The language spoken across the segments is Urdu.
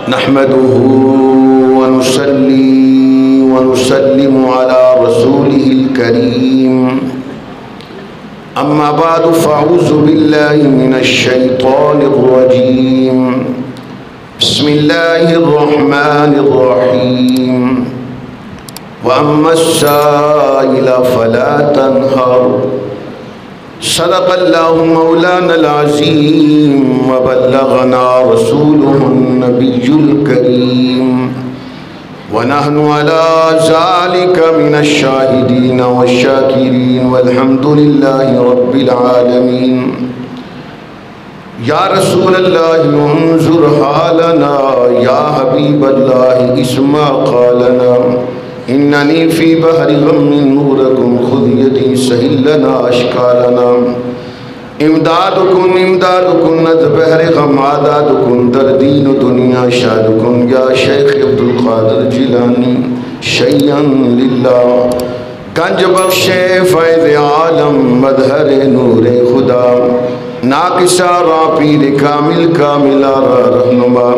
نحمده ونصلي ونسلم على رسوله الكريم أما بعد فأعوذ بالله من الشيطان الرجيم بسم الله الرحمن الرحيم وأما السائل فلا تنهر صدق الله مولانا العظيم وبلغنا رسوله النبي الكريم ونحن على ذلك من الشاهدين والشاكرين والحمد لله رب العالمين يا رسول الله انظر حالنا يا حبيب الله اسمع قالنا إنني في بحر غم نوركم خذ يدي سهل لنا أشكالنا امدادكم ند بحر غم عدادكم در دین و دنیا شادكم یا شیخ عبد القادر جیلانی شیئا للہ گنج بخش فیض عالم مظہر نور خدا ناقصہ را پیر کامل کامل را رہنما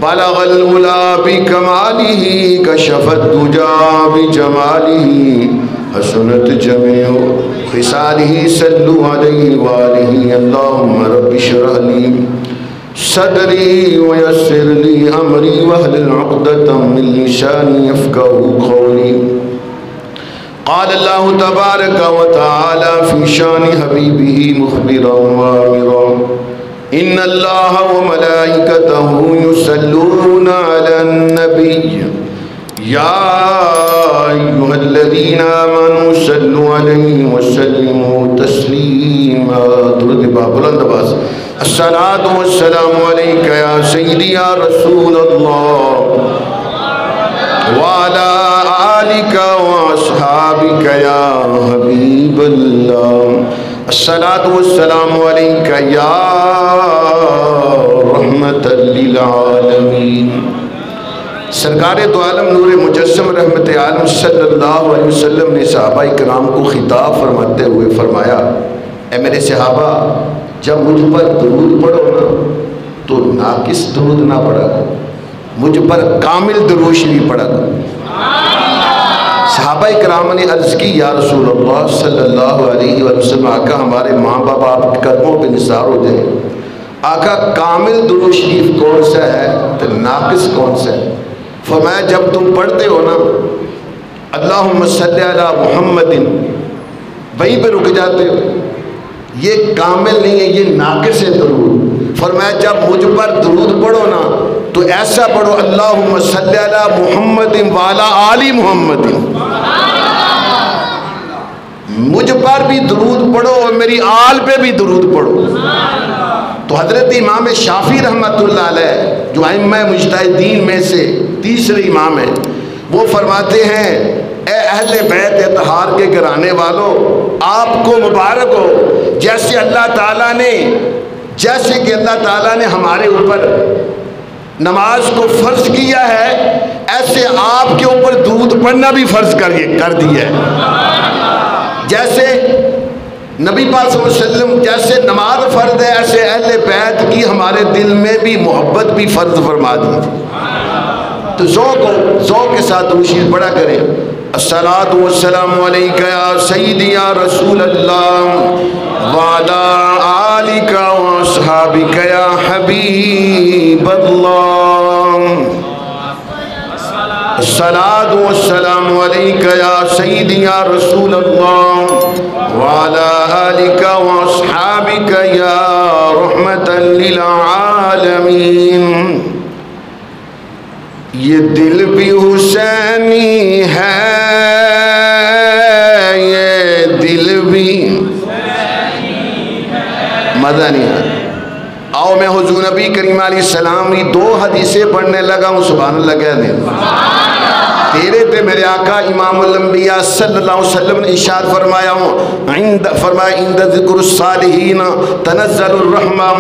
بلغ العلا بکمالہ کشف الدجا بجمالہ حسنت جمیع خصالہ صلو علیہ وآلہ اللہم رب اشرح لی صدری ویسر لی امری واحلل عقدۃ من لسانی یفقہوا قولی قال اللہ تبارک وتعالی فی شان حبیبہ مخبرا وآمرا ان اللہ وملائکتہ یصلون علی النبی یا ایہا الذین آمنوا صلوا علیہ وسلموا تسلیما درود با بلند آواز الصلاۃ والسلام علیک یا سیدی یا رسول اللہ وعلی آلک واصحابک یا حبیب اللہ الصلاۃ والسلام علیک یا رحمت للعالمین سرکار دو عالم نور مجسم رحمت عالم صلی اللہ علیہ وسلم نے صحابہ کرام کو خطاب فرماتے ہوئے فرمایا اے میرے صحابہ جب مجھ پر درود پڑھو نا تو ناقص درود نہ پڑھا کرو مجھ پر کامل درود شریف پڑھا کرو صحابہ کرام نے عرض کی یا رسول اللہ صلی اللہ علیہ وسلم آقا ہمارے ماں باپ آپ کے قدموں پہ نثار ہو جائے آقا کامل درود شریف کون سا ہے تو ناقص کون سا ہے فرمایا جب تم پڑھتے ہو نا اللہم صلی علی محمد وہیں پہ رک جاتے ہو یہ کامل نہیں ہے یہ ناقص ہے درود فرمایا جب مجھ پر درود پڑھو نا تو ایسا پڑھو اللہم صلی علی محمد وعلی آل محمد مجھ پر بھی درود پڑھو اور میری آل پہ بھی درود پڑھو تو حضرت امام شافعی رحمۃ اللہ علیہ جو ائمہ مجتہدین میں سے تیسرے امام ہیں وہ فرماتے ہیں اے اہل بیت اطہار کے گھرانے والوں آپ کو مبارک ہو جیسے اللہ تعالیٰ نے ہمارے اوپر نماز کو فرض کیا ہے ایسے آپ کے اوپر درود پڑھنا بھی فرض کر دیا ہے جیسے نبی پاک صلی اللہ علیہ وسلم جیسے نماز فرض ہے ایسے اہل بیت کی ہمارے دل میں بھی محبت بھی فرض فرما دی تو ذوق کے ساتھ درود پڑھا کریں الصلاۃ والسلام علیک یا سیدی یا رسول اللہ وعلی آلک واصحابک یا حبیب اللہ الصلاۃ والسلام علیک یا سیدی یا رسول اللہ وعلی آلک واصحابک یا رحمت للعالمین یہ دل بھی حسینی ہے یہ دل بھی مدنی ہے آؤ میں حضور نبی کریم علیہ السلام کی 2 حدیثیں پڑھنے لگا ہوں سبحان اللہ کہہ دیں تیرے پہ میرے آقا امام الانبیاء صلی اللہ علیہ وسلم نے ارشاد فرمایا عند ذکر الصالحین تنزل الرحمہ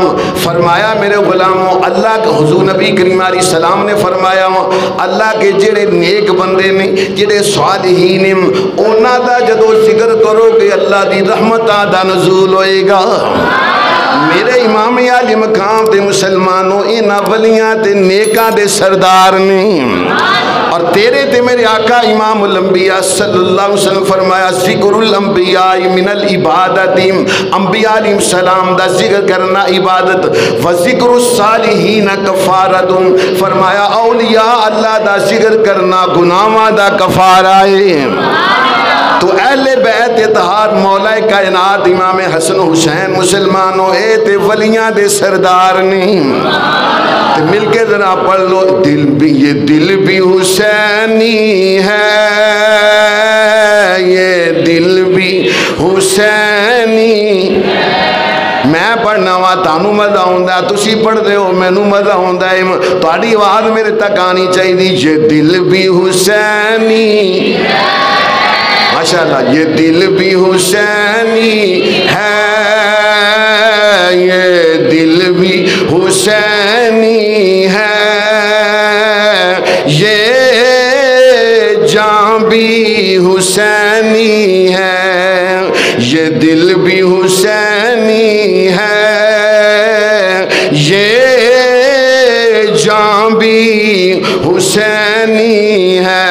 فرمایا میرے غلاموں اللہ کے حضور نبی کریم علیہ السلام نے فرمایا اللہ کے جڑے نیک بندے نے جڑے صالحین ہیں انہاں دا جدو ذکر کرو کہ اللہ دی رحمت دا نزول ہوئے گا میرے امام علی مقام تے مسلمانوں انہاں ولیاں تے نیکاں دے سردار نہیں، اور تیرے تے میرے آقا امام الانبیاء صلی اللہ علیہ وسلم فرمایا ذکر الانبیاء من العبادت، انبیاء علیہ السلام دا ذکر کرنا عبادت، و ذکر الصالحین کفارت، فرمایا اولیاء اللہ دا ذکر کرنا گناہاں دا کفارہ ہے۔ تو اہل بیت اتحاد مولا کائنات امام حسن حسین مسلمانوں اے تے ولیاں دے سردار نہیں، تو مل کے ذرا پڑھ لو دل بھی یہ دل بھی حسینی ہے، یہ دل بھی حسینی۔ میں پڑھنا وا تانوں مزہ ہوندا، تسی پڑھ دے ہو مینوں مزہ ہوندا ہے، تہاڈی آواز میرے تک آنی چاہیے، یہ دل بھی حسینی ماشاءاللہ، یہ دل بھی حسینی ہے، یہ دل بھی حسینی ہے، یہ جان بھی حسینی ہے، یہ دل بھی حسینی ہے، یہ جان بھی حسینی ہے۔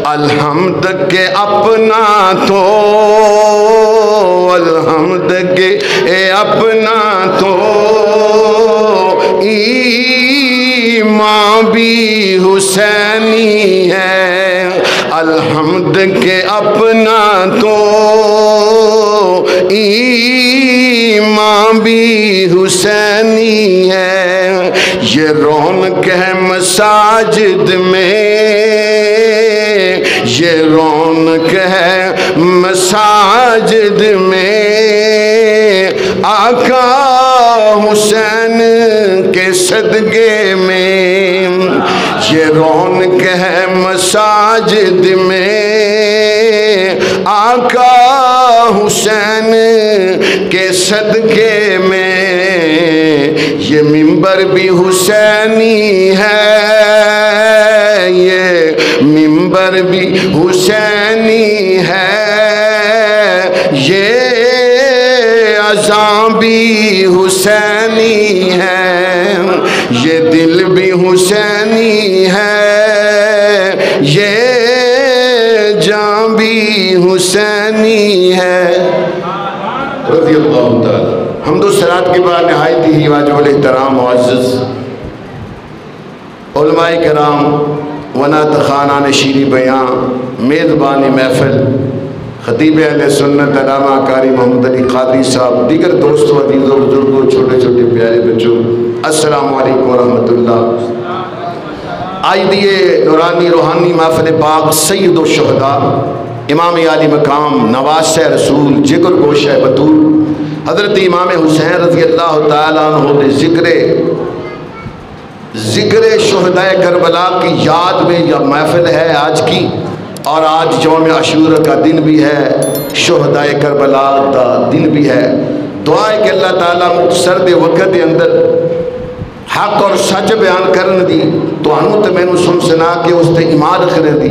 الحمد کے اپنا تو، الحمد کے اپنا تو، ایمان بھی حسینی ہے، الحمد کے اپنا تو، ایمان بھی حسینی ہے۔ یہ رونق ہے مساجد میں، یہ رونق ہے مساجد میں، آقا حسین کے صدقے میں، یہ رونق ہے مساجد میں، آقا حسین کے صدقے میں، یہ منبر بھی حسینی ہے، یہ منبر بھی حسینی ہے، یہ اذان بھی حسینی ہے، یہ دل بھی حسینی ہے، یہ جان بھی حسینی ہے۔ رضی اللہ تعالی۔ حمد و صلات کے بعد نہایت ہی واجب الاحترام معزز علماء کرام ونات خانان شیریں بیاں میزبان محفل خطیب اہل سنت علامہ قاری محمد علی قادری صاحب، دیگر دوستوں عزیزوں بزرگوں چھوٹے چھوٹے پیارے بچوں، السلام علیکم ورحمۃ اللہ۔ آج دیے نورانی روحانی محفل پاک سید الشہداء امام عالی مقام نواسہ رسول جگر گوشہ بطول حضرت امام حسین رضی اللہ تعالیٰ عنہ نے ذکر شہدائے کربلا کی یاد میں یہ محفل ہے آج کی، اور آج یوم عاشورہ کا دن بھی ہے، شہدائے کربلا کا دن بھی ہے۔ دعا ہے کہ اللہ تعالیٰ مختصر دے وقت دے اندر حق اور سچ بیان کرنے دی تو انہوں تے میں نے سن سنا کہ اس تے ایمان رکھنے دی،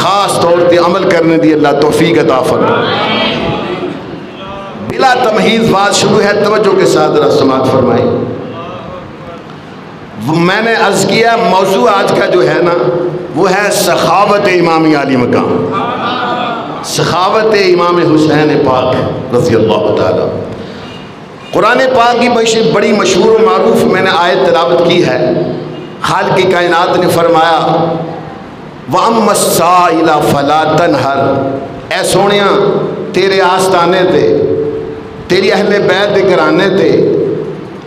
خاص طور تے عمل کرنے دی اللہ توفیق عطا فرمائے۔ بلا تمہیز بات شروع ہے، توجہ کے ساتھ ذرا سماعت فرمائیں۔ میں نے عرض کیا موضوع آج کا جو ہے نا وہ ہے سخاوت امام عالی مقام، سخاوت امام حسین پاک رضی اللہ تعالی۔ قرآن پاک کی بڑی مشہور و معروف میں نے آیت تلاوت کی ہے، خالق کائنات نے فرمایا وَأَمَّا السَّائِلَ فَلَا تَنْهَرْ، اے سونیاں تیرے آستانے تے، تیری اہل بیت دے گھرانے تے،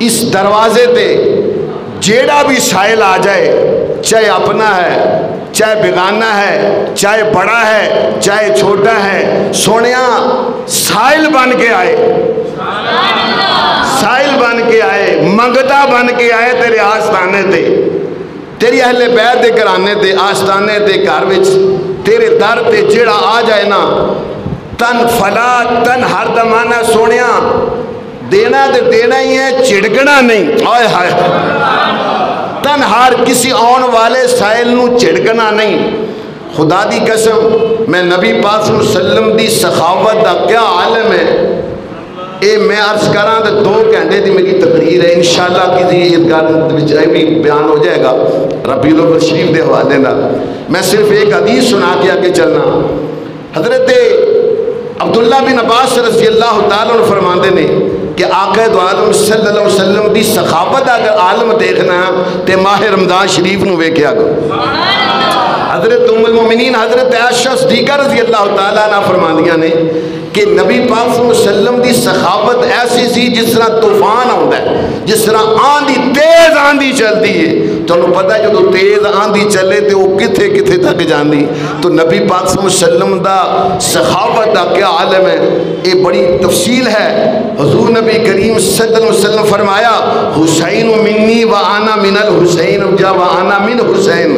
اس دروازے تے جیڑا بھی سائل آ جائے، چاہے اپنا ہے، چاہے بیگانہ ہے، چاہے بڑا ہے، چاہے چھوٹا ہے، سونیاں سائل بن کے آئے، سائل بن کے آئے، منگتا بن کے آئے تیرے آستانے تے، تیری اہل بیت دے گھرانے تے، آستانے تے، گھر وچ تیرے در تے جیڑا آ جائے نا، تن فلا تن ہر دمانہ سونیاں دینا دے دینا ہی ہے، چڑکنا نہیں، آئے ہائے تن ہر کسی آن والے سائل نو چڑکنا نہیں۔ خدا دی قسم میں نبی پاک صلی اللہ علیہ وسلم دی سخاوت دا کیا عالم ہے، اے میں عرض کراں تو 2 گھنٹے دی میری تقریر ہے، انشاءاللہ کسی ایک بھی بیان ہو جائے گا ربیع الاول شریف دے حوالے نال۔ میں صرف ایک حدیث سنا کے آگے چلنا۔ حضرت عبداللہ بن عباس رضی اللہ تعالیٰ عنہ فرماندے نے کہ آقا دو عالم صلی اللہ علیہ وسلم دی سخاوت اگر عالم دیکھنا تے ماہ رمضان شریف نو ویکھیا گا۔ حضرت ام المومنین حضرت عائشہ صدیقہ رضی اللہ تعالیٰ عنہ فرماندیاں نے کہ نبی پاک صلی اللہ علیہ وسلم دی سخاوت ایسی سی جس طرح طوفان آندا ہے، جس طرح آندھی تیز آندھی چلتی ہے۔ تمہیں پتہ ہے جب تیز آندھی چلے تو وہ کتھے کتھے تک جاندی، تو نبی پاک صلی اللہ علیہ وسلم دا سخاوت دا کیا عالم ہے، یہ بڑی تفصیل ہے۔ حضور نبی کریم صلی اللہ علیہ وسلم فرمایا حسین منی و انا من الحسین جا و انا من حسین،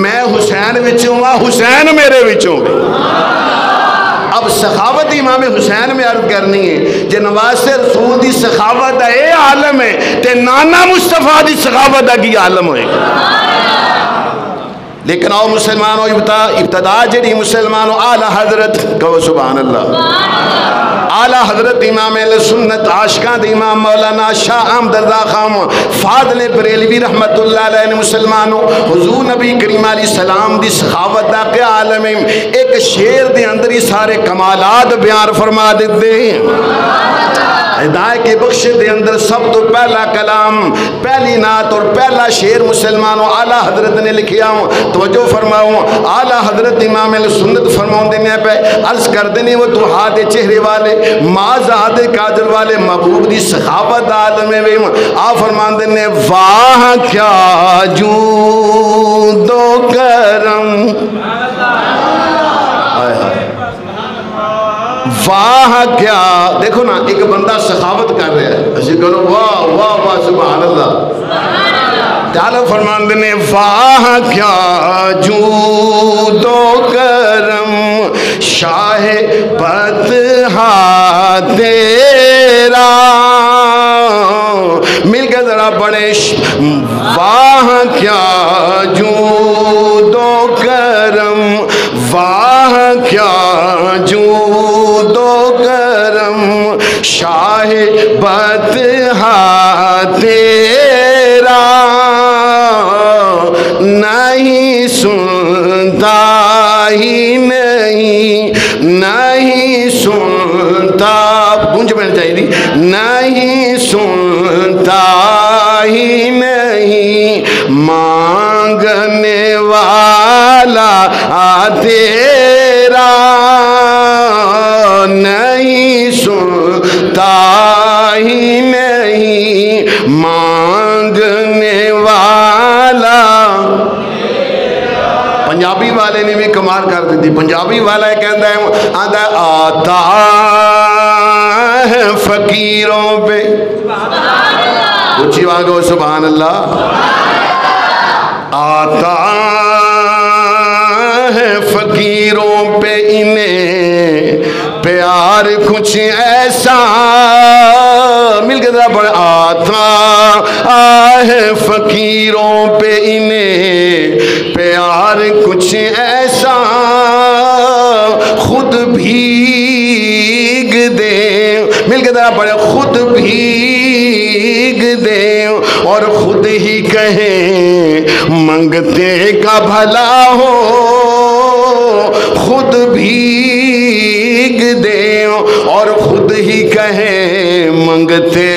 میں حسین وچوں ہاں، حسین میرے وچوں۔ اب سخاوت امام حسین میں عرض کرنی ہے کہ نواز رسول دی سخاوت دا اے عالم ہے تے نانا مصطفیٰ دی سخاوت دا کی عالم ہوئے گا۔ لیکن آؤ مسلمانوں ابتدا جڑی مسلمانوں اعلیٰ حضرت کہو سبحان اللہ، اعلیٰ حضرت امام اہل سنت عاشقان دے امام مولانا شاہ احمد رضا خان فاضل بریلوی رحمت اللہ علیہ نے مسلمانوں حضور نبی کریم علیہ السلام دی سخاوت دا کہ عالم ایک شعر دے اندر ہی سارے کمالات بیان فرما دیتے ہیں۔ ہدایت کے بخش دے اندر سب تو پہلا کلام، پہلی نعت اور پہلا شعر مسلمانوں اعلیٰ حضرت نے لکھیا ہوں، توجہ فرماؤں۔ اعلیٰ حضرت امام اہل سنت فرماؤں دینے پہ عرض کر دینے وہ دہا دے چہرے والے مازاد کاجل والے محبوب دی سخاوت عالم میں آ فرمان دینے واہ کیا جود و کرم، واہ کیا، دیکھو نا ایک بندہ سخاوت کر رہا ہے، اسی کہو واہ واہ واہ سبحان اللہ، تعالیٰ فرمان دینے واہ کیا جود و کرم شاہ بدہا تیرا، مل کے ذرا بڑے واہ کیا جود و کرم، واہ کیا جود و کرم شاہ بدہا تیرا، نہیں سنتا ہی نہیں سنتا، گونج میں چاہیے، نہیں سنتا ہی نہیں مانگنے والا تیرا، نہیں سنتا ہی نہیں مانگنے والا۔ پنجابی والے نے بھی کمال کر دی تھی، پنجابی والا کہتا ہے آتا ہے فقیروں پہ، اونچی آواز سبحان اللہ، آتا ہے فقیروں پہ انہیں پیار کچھ ایسا، مل کے ذرا پڑھ، آتا ہے فقیروں پہ انہیں پیار کچھ ایسا، خود بھیگ دیں، مل کے ذرا پڑھ، خود بھیگ دیں اور خود ہی کہیں منگتے کا بھلا ہو، خود بھیگ دیں اور خود ہی کہیں منگتے